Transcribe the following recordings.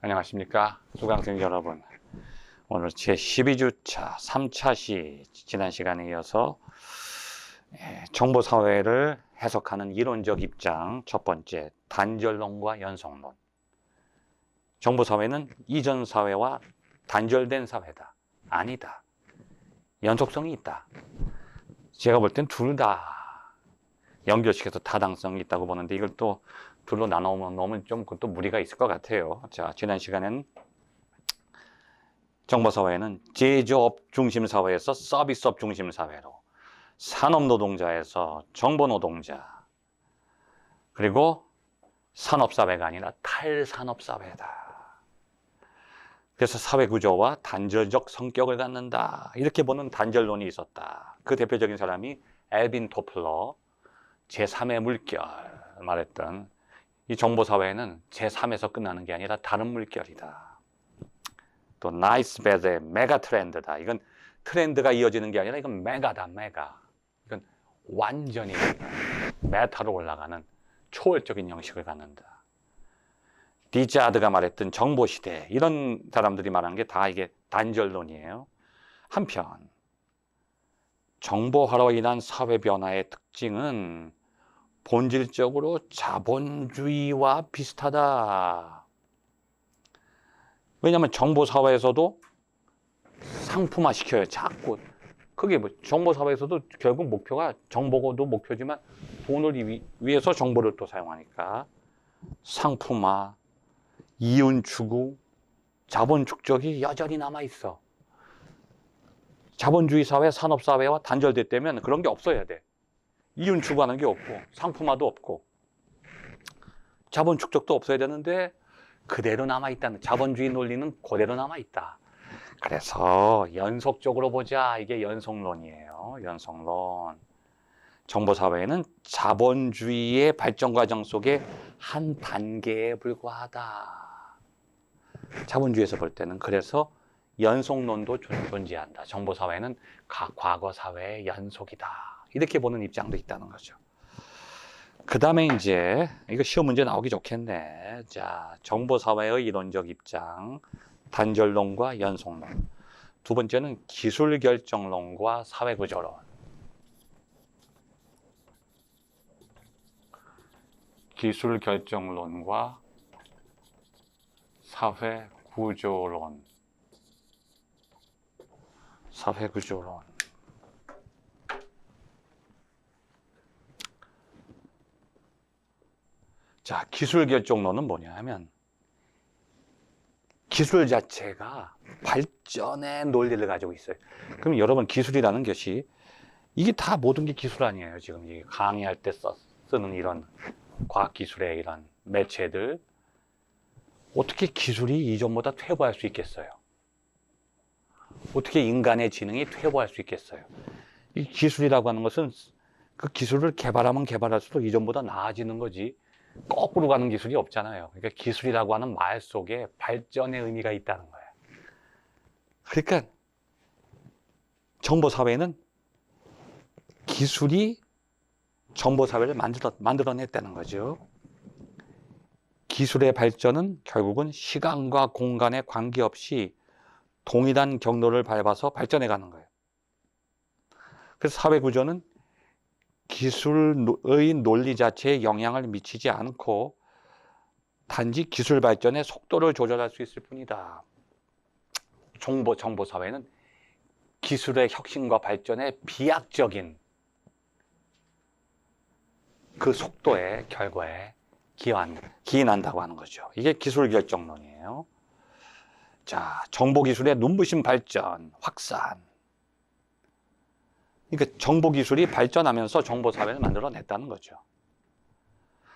안녕하십니까 수강생 여러분. 오늘 제 12주차 3차 시 지난 시간에 이어서 정보사회를 해석하는 이론적 입장 첫 번째, 단절론과 연속론. 정보사회는 이전 사회와 단절된 사회다. 아니다. 연속성이 있다. 제가 볼 땐 둘 다 연결시켜서 타당성이 있다고 보는데, 이걸 또 둘로 나누면 좀 그것도 무리가 있을 것 같아요. 자, 지난 시간에는 정보사회는 제조업 중심 사회에서 서비스업 중심 사회로, 산업노동자에서 정보노동자, 그리고 산업사회가 아니라 탈산업사회다. 그래서 사회구조와 단절적 성격을 갖는다, 이렇게 보는 단절론이 있었다. 그 대표적인 사람이 엘빈 토플러, 제3의 물결 말했던, 이 정보사회는 제3에서 끝나는 게 아니라 다른 물결이다. 또 나이스 배드의 메가 트렌드다. 이건 트렌드가 이어지는 게 아니라 이건 메가다. 메가. 이건 완전히 메타로 올라가는 초월적인 형식을 갖는다. 디자드가 말했던 정보시대, 이런 사람들이 말한 게 다 이게 단절론이에요. 한편 정보화로 인한 사회 변화의 특징은 본질적으로 자본주의와 비슷하다. 왜냐하면 정보사회에서도 상품화 시켜요. 자꾸. 그게 뭐 정보사회에서도 결국 목표가, 정보도 목표지만 돈을 위해서 정보를 또 사용하니까 상품화, 이윤 추구, 자본 축적이 여전히 남아있어. 자본주의 사회, 산업사회와 단절됐다면 그런 게 없어야 돼. 이윤 추구하는 게 없고, 상품화도 없고, 자본 축적도 없어야 되는데 그대로 남아있다는, 자본주의 논리는 그대로 남아있다. 그래서 연속적으로 보자, 이게 연속론이에요. 연속론. 정보사회는 자본주의의 발전 과정 속에 한 단계에 불과하다. 자본주의에서 볼 때는 그래서 연속론도 존재한다. 정보사회는 과거 사회의 연속이다. 이렇게 보는 입장도 있다는 거죠. 그 다음에 이제 이거 시험 문제 나오기 좋겠네. 자, 정보사회의 이론적 입장, 단절론과 연속론. 두 번째는 기술결정론과 사회구조론. 기술결정론과 사회구조론. 사회구조론. 자, 기술결정론은 뭐냐 하면, 기술 자체가 발전의 논리를 가지고 있어요. 그럼 여러분, 기술이라는 것이, 이게 다 모든 게 기술 아니에요. 지금 강의할 때 쓰는 이런 과학기술의 이런 매체들, 어떻게 기술이 이전보다 퇴보할 수 있겠어요? 어떻게 인간의 지능이 퇴보할 수 있겠어요? 이 기술이라고 하는 것은 그 기술을 개발하면 개발할수록 이전보다 나아지는 거지, 거꾸로 가는 기술이 없잖아요. 그러니까 기술이라고 하는 말 속에 발전의 의미가 있다는 거예요. 그러니까 정보사회는 기술이 정보사회를 만들어냈다는 거죠. 기술의 발전은 결국은 시간과 공간에 관계없이 동일한 경로를 밟아서 발전해가는 거예요. 그래서 사회구조는 기술의 논리 자체에 영향을 미치지 않고 단지 기술 발전의 속도를 조절할 수 있을 뿐이다. 정보사회는 기술의 혁신과 발전에 비약적인 그 속도의 결과에 기인한다고 하는 거죠. 이게 기술결정론이에요. 자, 정보기술의 눈부신 발전, 확산. 그러니까 정보기술이 발전하면서 정보사회를 만들어냈다는 거죠.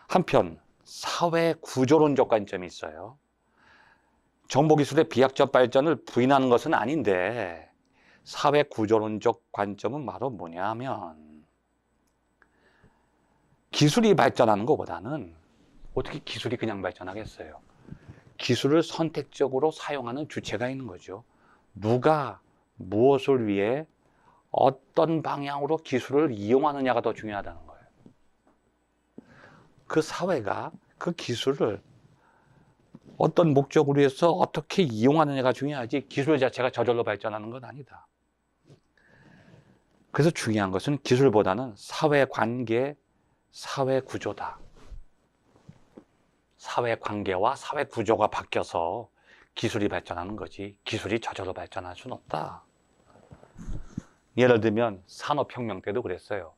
한편 사회구조론적 관점이 있어요. 정보기술의 비약적 발전을 부인하는 것은 아닌데, 사회구조론적 관점은 바로 뭐냐 하면, 기술이 발전하는 것보다는 어떻게 기술이 그냥 발전하겠어요? 기술을 선택적으로 사용하는 주체가 있는 거죠. 누가 무엇을 위해 어떤 방향으로 기술을 이용하느냐가 더 중요하다는 거예요. 그 사회가 그 기술을 어떤 목적으로 해서 어떻게 이용하느냐가 중요하지 기술 자체가 저절로 발전하는 건 아니다. 그래서 중요한 것은 기술보다는 사회관계, 사회구조다. 사회관계와 사회구조가 바뀌어서 기술이 발전하는 거지 기술이 저절로 발전할 수는 없다. 예를 들면 산업혁명 때도 그랬어요.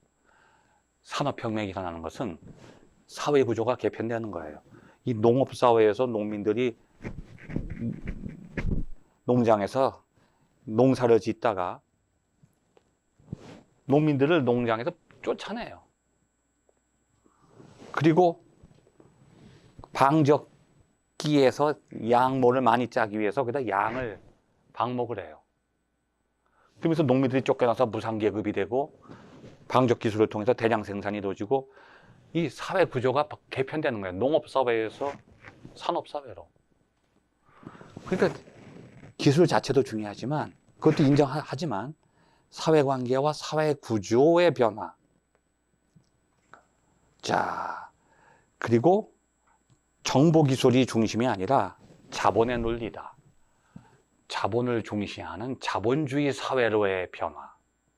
산업혁명이 일어나는 것은 사회구조가 개편되는 거예요. 이 농업사회에서 농민들이 농장에서 농사를 짓다가 농민들을 농장에서 쫓아내요. 그리고 방적기에서 양모를 많이 짜기 위해서 거기다 양을 방목을 해요. 그러면서 농민들이 쫓겨나서 무상계급이 되고 방적기술을 통해서 대량 생산이 이루어지고 이 사회 구조가 개편되는 거예요. 농업사회에서 산업사회로. 그러니까 기술 자체도 중요하지만 그것도 인정하지만 사회관계와 사회구조의 변화. 자, 그리고 정보기술이 중심이 아니라 자본의 논리다. 자본을 중시하는 자본주의 사회로의 변화.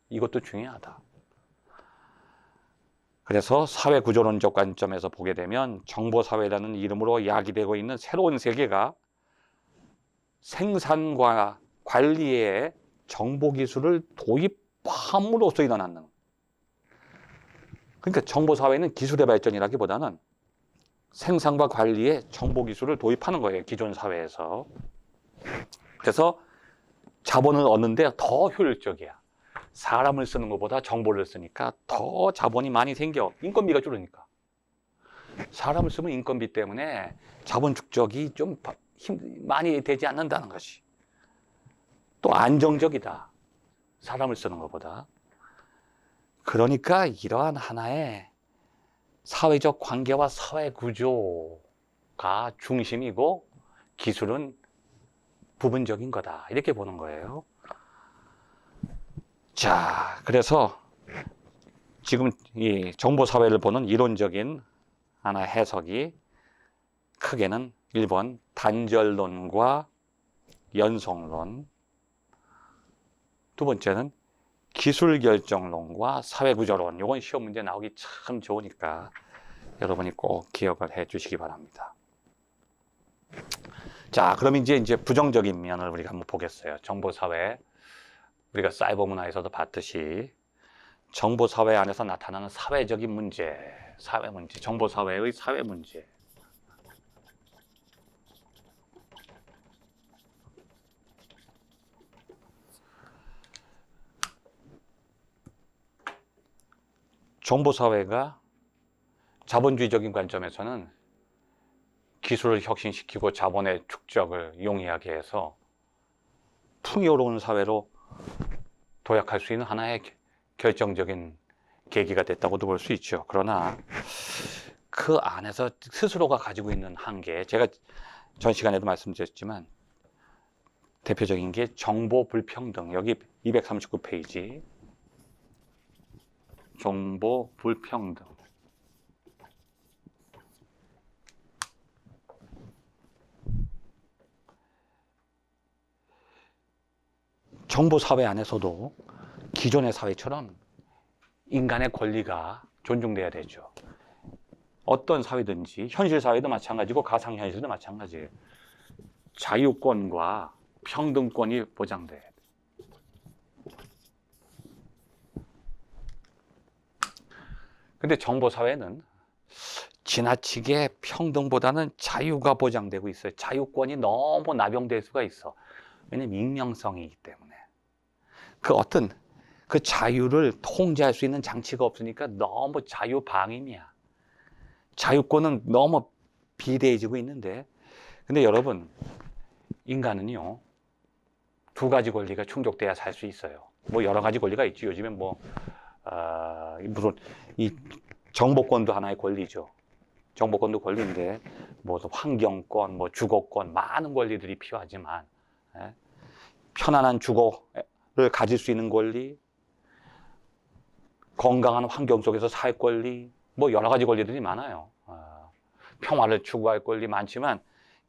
이것도 중요하다. 그래서 사회구조론적 관점에서 보게 되면 정보사회라는 이름으로 야기되고 있는 새로운 세계가 생산과 관리에 정보기술을 도입함으로써 일어나는. 그러니까 정보사회는 기술의 발전이라기보다는 생산과 관리에 정보기술을 도입하는 거예요. 기존 사회에서. 그래서 자본을 얻는데 더 효율적이야. 사람을 쓰는 것보다 정보를 쓰니까 더 자본이 많이 생겨. 인건비가 줄으니까. 사람을 쓰면 인건비 때문에 자본 축적이 좀 많이 되지 않는다는 것이. 또 안정적이다. 사람을 쓰는 것보다. 그러니까 이러한 하나의 사회적 관계와 사회 구조가 중심이고 기술은 부분적인 거다. 이렇게 보는 거예요. 자, 그래서 지금 이 정보사회를 보는 이론적인 하나의 해석이 크게는 1번 단절론과 연속론, 두 번째는 기술결정론과 사회구조론. 이건 시험 문제 나오기 참 좋으니까 여러분이 꼭 기억을 해 주시기 바랍니다. 자, 그럼 이제 부정적인 면을 우리가 한번 보겠어요. 정보사회. 우리가 사이버 문화에서도 봤듯이 정보사회 안에서 나타나는 사회적인 문제, 사회 문제, 정보사회의 사회 문제. 정보사회가 자본주의적인 관점에서는 기술을 혁신시키고 자본의 축적을 용이하게 해서 풍요로운 사회로 도약할 수 있는 하나의 결정적인 계기가 됐다고도 볼 수 있죠. 그러나 그 안에서 스스로가 가지고 있는 한계, 제가 전 시간에도 말씀드렸지만 대표적인 게 정보 불평등. 여기 239페이지. 정보 불평등. 정보사회 안에서도 기존의 사회처럼 인간의 권리가 존중돼야 되죠. 어떤 사회든지 현실 사회도 마찬가지고 가상현실도 마찬가지예요. 자유권과 평등권이 보장돼야 돼. 근데 정보사회는 지나치게 평등보다는 자유가 보장되고 있어요. 자유권이 너무 남용될 수가 있어. 왜냐면 익명성이기 때문에. 그 자유를 통제할 수 있는 장치가 없으니까 너무 자유방임이야. 자유권은 너무 비대해지고 있는데, 근데 여러분, 인간은요, 두 가지 권리가 충족돼야 살 수 있어요. 뭐 여러 가지 권리가 있지. 요즘엔 물론 이 정보권도 하나의 권리죠. 정보권도 권리인데, 뭐 환경권, 뭐 주거권, 많은 권리들이 필요하지만, 편안한 주거를 가질 수 있는 권리, 건강한 환경 속에서 살 권리, 뭐 여러 가지 권리들이 많아요. 평화를 추구할 권리 많지만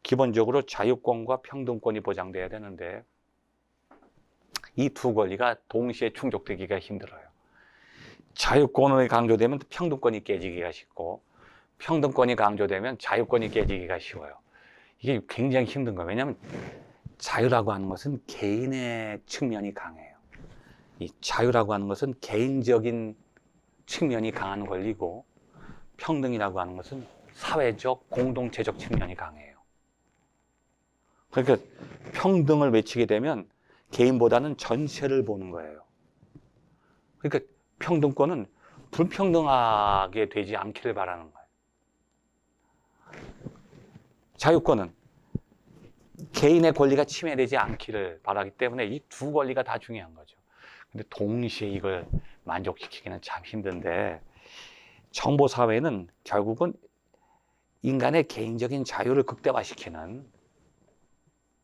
기본적으로 자유권과 평등권이 보장돼야 되는데 이 두 권리가 동시에 충족되기가 힘들어요. 자유권이 강조되면 평등권이 깨지기가 쉽고 평등권이 강조되면 자유권이 깨지기가 쉬워요. 이게 굉장히 힘든 거예요. 왜냐하면 자유라고 하는 것은 개인의 측면이 강해요. 이 자유라고 하는 것은 개인적인 측면이 강한 권리고 평등이라고 하는 것은 사회적, 공동체적 측면이 강해요. 그러니까 평등을 외치게 되면 개인보다는 전체를 보는 거예요. 그러니까 평등권은 불평등하게 되지 않기를 바라는 거예요. 자유권은 개인의 권리가 침해되지 않기를 바라기 때문에 이 두 권리가 다 중요한 거죠. 근데 동시에 이걸 만족시키기는 참 힘든데 정보사회는 결국은 인간의 개인적인 자유를 극대화시키는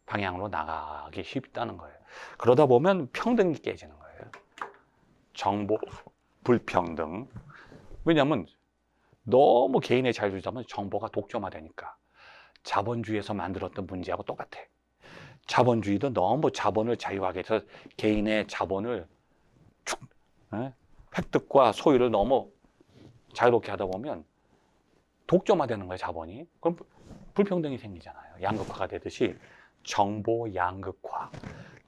방향으로 나가기 쉽다는 거예요. 그러다 보면 평등이 깨지는 거예요. 정보 불평등. 왜냐하면 너무 개인의 자유를 주자면 정보가 독점화되니까. 자본주의에서 만들었던 문제하고 똑같아. 자본주의도 너무 자본을 자유하게 해서 개인의 자본을 획득과 소유를 너무 자유롭게 하다 보면 독점화되는 거예요, 자본이. 그럼 불평등이 생기잖아요. 양극화가 되듯이 정보 양극화.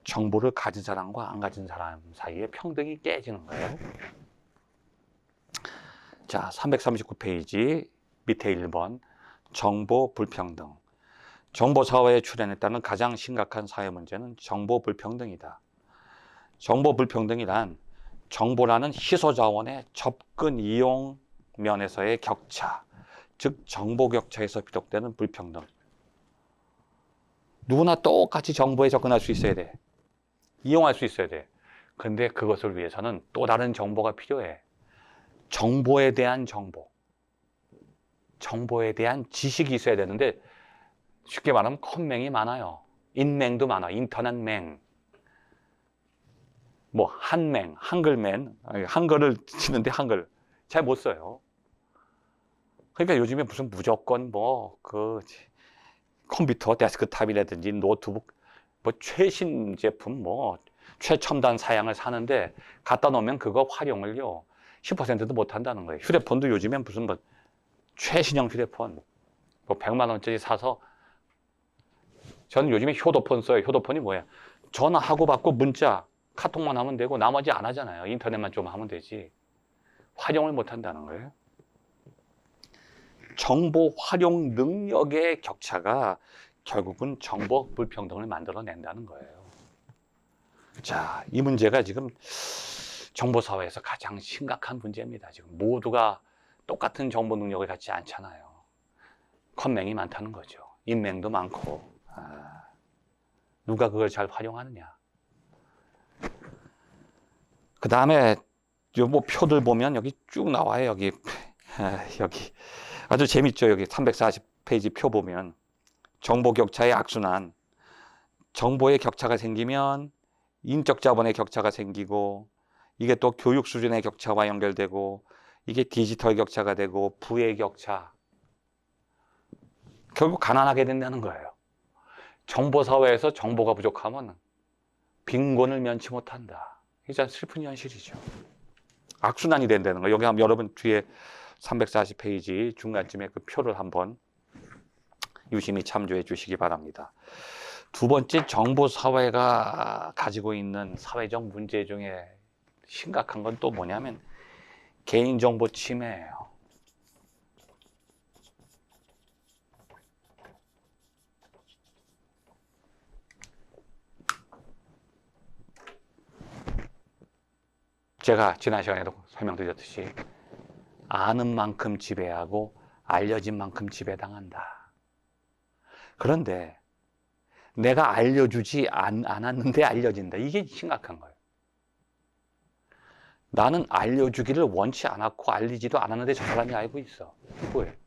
정보를 가진 사람과 안 가진 사람 사이에 평등이 깨지는 거예요. 자, 339페이지 밑에 1번. 정보 불평등. 정보사회에 출현했다는 가장 심각한 사회 문제는 정보 불평등이다. 정보 불평등이란 정보라는 희소자원의 접근 이용 면에서의 격차, 즉 정보 격차에서 비롯되는 불평등. 누구나 똑같이 정보에 접근할 수 있어야 돼. 이용할 수 있어야 돼. 근데 그것을 위해서는 또 다른 정보가 필요해. 정보에 대한 정보. 정보에 대한 지식이 있어야 되는데 쉽게 말하면 컴맹이 많아요. 인맹도 많아. 인터넷맹. 뭐 한맹, 한글맨. 한글을 치는데 한글 잘 못 써요. 그러니까 요즘에 무슨 무조건 컴퓨터 데스크탑이라든지 노트북 최신 제품 최첨단 사양을 사는데 갖다 놓으면 그거 활용을요 10%도 못 한다는 거예요. 휴대폰도 요즘엔 무슨 최신형 휴대폰 100만 원짜리 사서 저는 요즘에 효도폰 써요. 효도폰이 뭐야? 전화하고 받고 문자, 카톡만 하면 되고 나머지 안 하잖아요. 인터넷만 좀 하면 되지. 활용을 못 한다는 거예요. 정보 활용 능력의 격차가 결국은 정보 불평등을 만들어낸다는 거예요. 자, 이 문제가 지금 정보사회에서 가장 심각한 문제입니다. 지금 모두가 똑같은 정보 능력을 갖지 않잖아요. 컴맹이 많다는 거죠. 인맹도 많고. 누가 그걸 잘 활용하느냐. 그 다음에 표들 보면 여기 쭉 나와요. 여기 아주 재밌죠. 여기 340페이지 표 보면 정보 격차의 악순환. 정보의 격차가 생기면 인적 자본의 격차가 생기고 이게 또 교육 수준의 격차와 연결되고 이게 디지털 격차가 되고 부의 격차. 결국 가난하게 된다는 거예요. 정보사회에서 정보가 부족하면 빈곤을 면치 못한다. 이게 참 슬픈 현실이죠. 악순환이 된다는 거예요. 여기 한번 여러분 뒤에 340페이지 중간쯤에 그 표를 한번 유심히 참조해 주시기 바랍니다. 두 번째, 정보사회가 가지고 있는 사회적 문제 중에 심각한 건 또 뭐냐면 개인정보 침해예요. 제가 지난 시간에도 설명드렸듯이 아는 만큼 지배하고 알려진 만큼 지배당한다. 그런데 내가 알려주지 않았는데 알려진다. 이게 심각한 거예요. 나는 알려주기를 원치 않았고 알리지도 않았는데 저 사람이 알고 있어. 왜?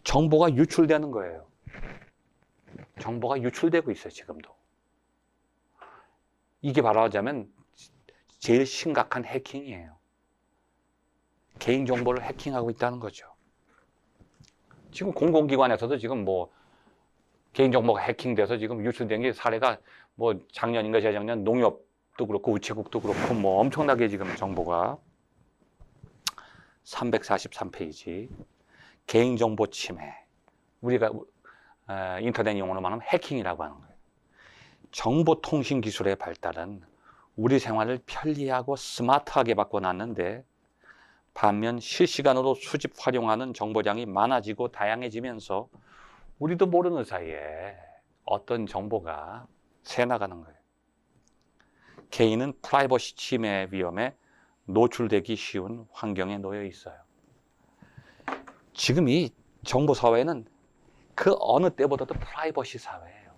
정보가 유출되는 거예요. 정보가 유출되고 있어요, 지금도. 이게 말하자면 제일 심각한 해킹이에요. 개인정보를 해킹하고 있다는 거죠. 지금 공공기관에서도 지금 개인정보가 해킹돼서 지금 유출된 게 사례가 뭐 작년인가 재작년 농협도 그렇고 우체국도 그렇고 뭐 엄청나게 지금 정보가 343페이지 개인정보 침해 우리가 인터넷 용어로 말하면 해킹이라고 하는 거예요. 정보통신 기술의 발달은 우리 생활을 편리하고 스마트하게 바꿔놨는데 반면 실시간으로 수집 활용하는 정보량이 많아지고 다양해지면서 우리도 모르는 사이에 어떤 정보가 새나가는 거예요. 개인은 프라이버시 침해 위험에 노출되기 쉬운 환경에 놓여 있어요. 지금 이 정보 사회는 그 어느 때보다도 프라이버시 사회예요.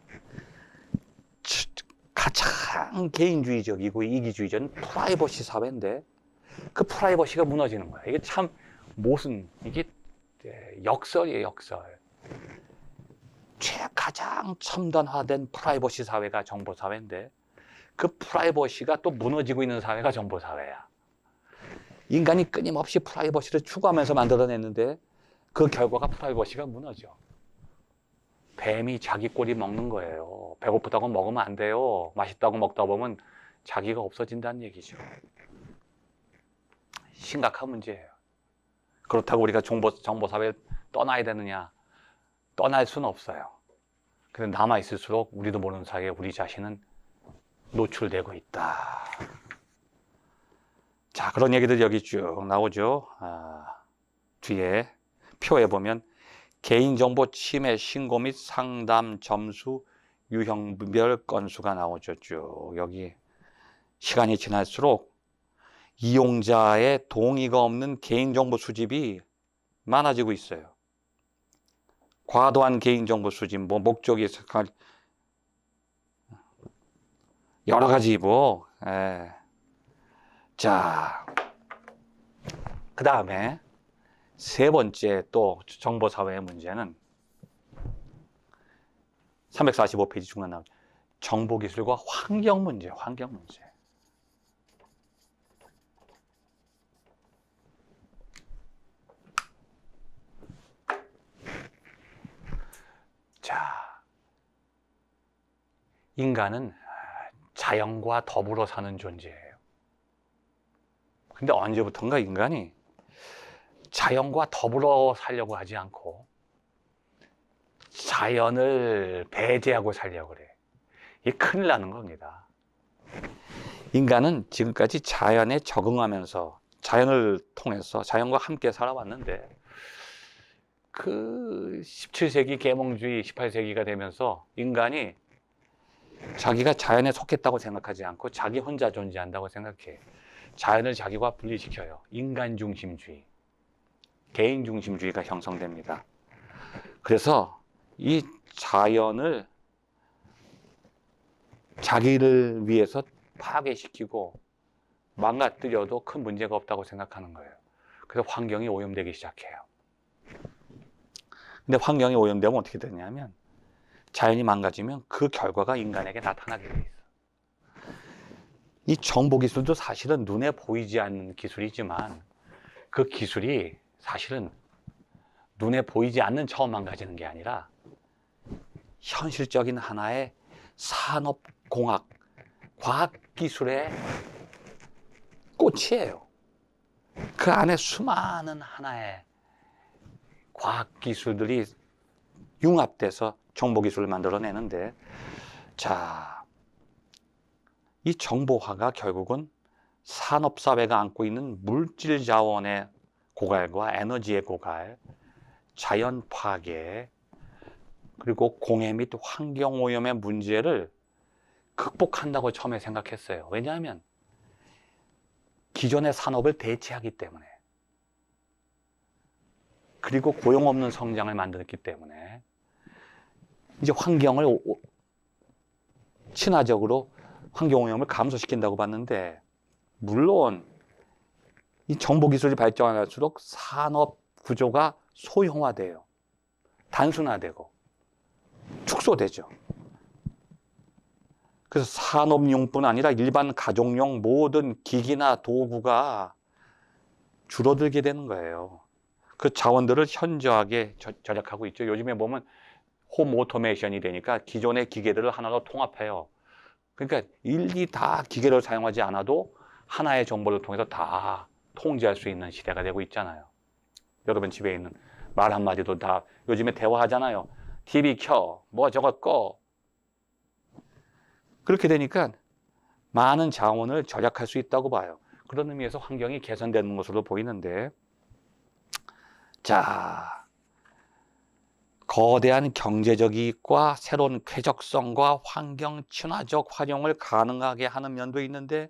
가장 개인주의적이고 이기주의적인 프라이버시 사회인데 그 프라이버시가 무너지는 거예요. 이게 참 이게 역설이에요, 역설. 가장 첨단화된 프라이버시 사회가 정보 사회인데 그 프라이버시가 또 무너지고 있는 사회가 정보 사회야. 인간이 끊임없이 프라이버시를 추구하면서 만들어냈는데 그 결과가 프라이버시가 무너져. 뱀이 자기 꼬리 먹는 거예요. 배고프다고 먹으면 안 돼요. 맛있다고 먹다 보면 자기가 없어진다는 얘기죠. 심각한 문제예요. 그렇다고 우리가 정보 사회를 떠나야 되느냐? 떠날 수는 없어요. 근데 남아있을수록 우리도 모르는 사이에 우리 자신은 노출되고 있다. 자, 그런 얘기들이 여기 쭉 나오죠. 뒤에 표에 보면 개인정보 침해 신고 및 상담 점수 유형별 건수가 나오죠. 쭉 여기 시간이 지날수록 이용자의 동의가 없는 개인정보 수집이 많아지고 있어요. 과도한 개인정보 수집, 뭐 목적이 여러 가지 뭐. 자, 그 다음에 세 번째 또 정보사회의 문제는 345페이지 중간 나오죠. 정보기술과 환경 문제, 환경 문제. 자, 인간은 자연과 더불어 사는 존재예요. 근데 언제부턴가 인간이 자연과 더불어 살려고 하지 않고 자연을 배제하고 살려고 그래. 이게 큰일 나는 겁니다. 인간은 지금까지 자연에 적응하면서 자연을 통해서 자연과 함께 살아왔는데 그 17세기 계몽주의 18세기가 되면서 인간이 자기가 자연에 속했다고 생각하지 않고 자기 혼자 존재한다고 생각해. 자연을 자기와 분리시켜요. 인간중심주의, 개인중심주의가 형성됩니다. 그래서 이 자연을 자기를 위해서 파괴시키고 망가뜨려도 큰 문제가 없다고 생각하는 거예요. 그래서 환경이 오염되기 시작해요. 근데 환경이 오염되면 어떻게 되냐면 자연이 망가지면 그 결과가 인간에게 나타나게 돼 있어. 이 정보기술도 사실은 눈에 보이지 않는 기술이지만 그 기술이 사실은 눈에 보이지 않는 처음 망가지는 게 아니라 현실적인 하나의 산업공학, 과학기술의 꽃이에요. 그 안에 수많은 하나의 과학기술들이 융합돼서 정보기술을 만들어내는데, 자, 이 정보화가 결국은 산업사회가 안고 있는 물질 자원의 고갈과 에너지의 고갈, 자연 파괴, 그리고 공해 및 환경오염의 문제를 극복한다고 처음에 생각했어요. 왜냐하면 기존의 산업을 대체하기 때문에, 그리고 고용 없는 성장을 만들었기 때문에 이제 환경을 친화적으로 환경오염을 감소시킨다고 봤는데, 물론 이 정보기술이 발전할수록 산업 구조가 소형화돼요. 단순화되고 축소되죠. 그래서 산업용뿐 아니라 일반 가정용 모든 기기나 도구가 줄어들게 되는 거예요. 그 자원들을 현저하게 절약하고 있죠. 요즘에 보면 홈 오토메이션이 되니까 기존의 기계들을 하나로 통합해요. 그러니까 일일이 다 기계를 사용하지 않아도 하나의 정보를 통해서 다 통제할 수 있는 시대가 되고 있잖아요. 여러분 집에 있는 말 한마디도 다 요즘에 대화하잖아요. TV 켜, 뭐 저거 꺼. 그렇게 되니까 많은 자원을 절약할 수 있다고 봐요. 그런 의미에서 환경이 개선되는 것으로 보이는데, 자, 거대한 경제적 이익과 새로운 쾌적성과 환경 친화적 활용을 가능하게 하는 면도 있는데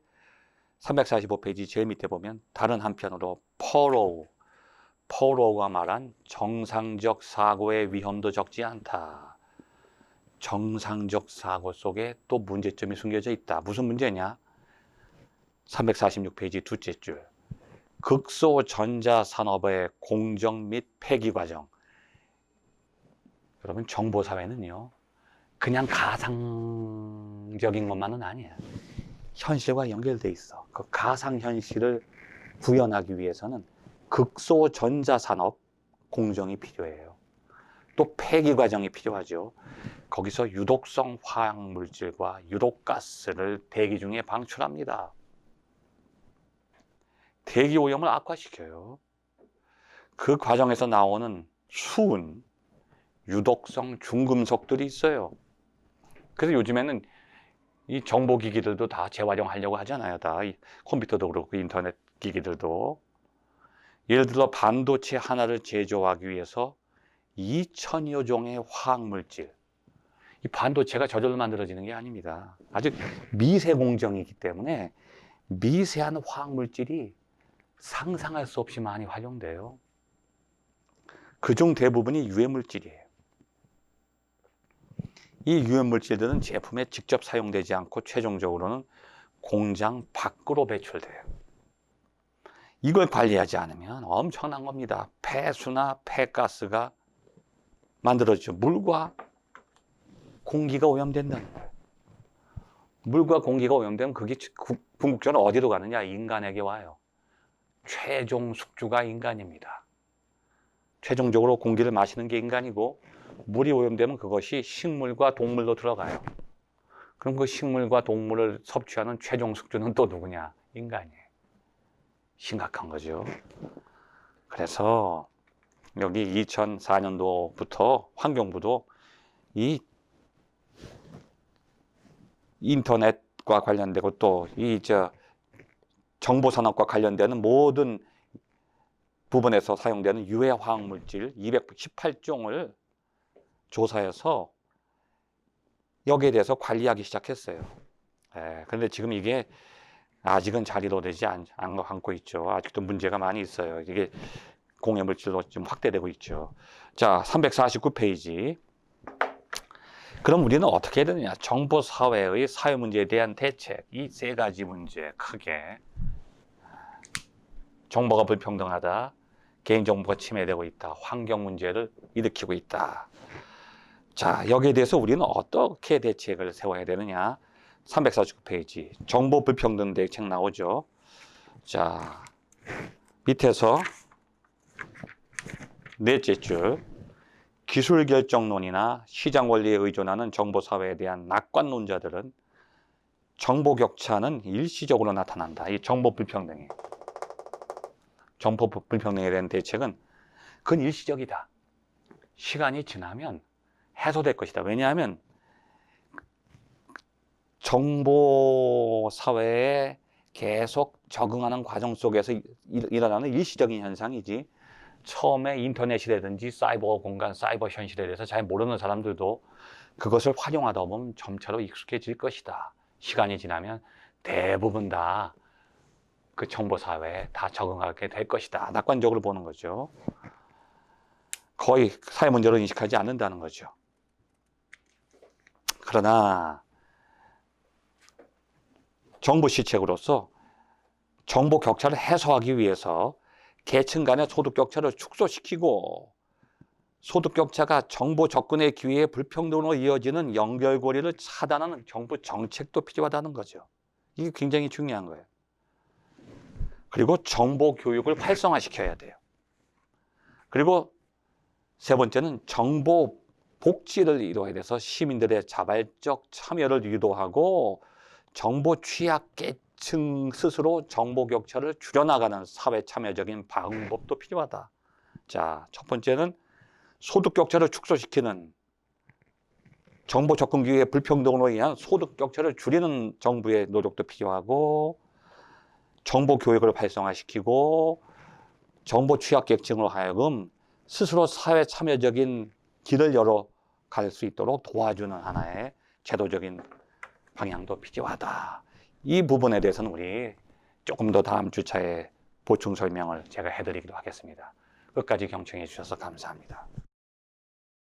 345페이지 제일 밑에 보면 다른 한편으로 포로우가 말한 정상적 사고의 위험도 적지 않다. 정상적 사고 속에 또 문제점이 숨겨져 있다. 무슨 문제냐? 346페이지 둘째 줄. 극소전자산업의 공정 및 폐기 과정. 여러분 정보사회는요. 그냥 가상적인 것만은 아니에요. 현실과 연결돼 있어. 그 가상현실을 구현하기 위해서는 극소전자산업 공정이 필요해요. 또 폐기 과정이 필요하죠. 거기서 유독성 화학물질과 유독가스를 대기 중에 방출합니다. 대기 오염을 악화시켜요. 그 과정에서 나오는 수은, 유독성 중금속들이 있어요. 그래서 요즘에는 이 정보기기들도 다 재활용하려고 하잖아요. 다 컴퓨터도 그렇고 인터넷 기기들도. 예를 들어 반도체 하나를 제조하기 위해서 2,000여 종의 화학물질. 이 반도체가 저절로 만들어지는 게 아닙니다. 아주 미세 공정이기 때문에 미세한 화학물질이 상상할 수 없이 많이 활용돼요. 그중 대부분이 유해물질이에요. 이 유해물질들은 제품에 직접 사용되지 않고 최종적으로는 공장 밖으로 배출돼요. 이걸 관리하지 않으면 엄청난 겁니다. 폐수나 폐가스가 만들어지죠. 물과 공기가 오염된다는 거예요. 물과 공기가 오염되면 그게 궁극적으로 어디로 가느냐? 인간에게 와요. 최종 숙주가 인간입니다. 최종적으로 공기를 마시는 게 인간이고 물이 오염되면 그것이 식물과 동물로 들어가요. 그럼 그 식물과 동물을 섭취하는 최종 숙주는 또 누구냐? 인간이에요. 심각한 거죠. 그래서 여기 2004년도부터 환경부도 이 인터넷과 관련되고 또 이 정보산업과 관련되는 모든 부분에서 사용되는 유해 화학물질 218종을 조사해서 여기에 대해서 관리하기 시작했어요. 그런데 지금 이게 아직은 잘 이루어지지 않고 있죠. 아직도 문제가 많이 있어요. 이게 공해물질로 좀 확대되고 있죠. 자, 349페이지. 그럼 우리는 어떻게 해야 되느냐? 정보사회의 사회 문제에 대한 대책. 이 세 가지 문제 크게. 정보가 불평등하다. 개인정보가 침해되고 있다. 환경 문제를 일으키고 있다. 자, 여기에 대해서 우리는 어떻게 대책을 세워야 되느냐? 349페이지. 정보 불평등 대책 나오죠. 자, 밑에서 넷째 줄. 기술 결정론이나 시장 원리에 의존하는 정보사회에 대한 낙관론자들은 정보 격차는 일시적으로 나타난다. 이 정보 불평등이. 정보 불평등에 대한 대책은 그건 일시적이다. 시간이 지나면 해소될 것이다. 왜냐하면 정보 사회에 계속 적응하는 과정 속에서 일어나는 일시적인 현상이지 처음에 인터넷이라든지 사이버 공간, 사이버 현실에 대해서 잘 모르는 사람들도 그것을 활용하다 보면 점차로 익숙해질 것이다. 시간이 지나면 대부분 다 그 정보 사회에 다 적응하게 될 것이다. 낙관적으로 보는 거죠. 거의 사회 문제로 인식하지 않는다는 거죠. 그러나 정부 시책으로서 정보 격차를 해소하기 위해서 계층 간의 소득 격차를 축소시키고 소득 격차가 정보 접근의 기회의 불평등으로 이어지는 연결고리를 차단하는 정부 정책도 필요하다는 거죠. 이게 굉장히 중요한 거예요. 그리고 정보 교육을 활성화시켜야 돼요. 그리고 세 번째는 정보 복지를 이루어야 돼서 시민들의 자발적 참여를 유도하고 정보 취약계층 스스로 정보 격차를 줄여나가는 사회 참여적인 방법도 필요하다. 자, 첫 번째는 소득 격차를 축소시키는 정보 접근 기회의 불평등으로 인한 소득 격차를 줄이는 정부의 노력도 필요하고, 정보 교육을 활성화시키고 정보 취약계층으로 하여금 스스로 사회 참여적인 길을 열어갈 수 있도록 도와주는 하나의 제도적인 방향도 필요하다. 이 부분에 대해서는 우리 조금 더 다음 주차에 보충 설명을 제가 해드리기로 하겠습니다. 끝까지 경청해 주셔서 감사합니다.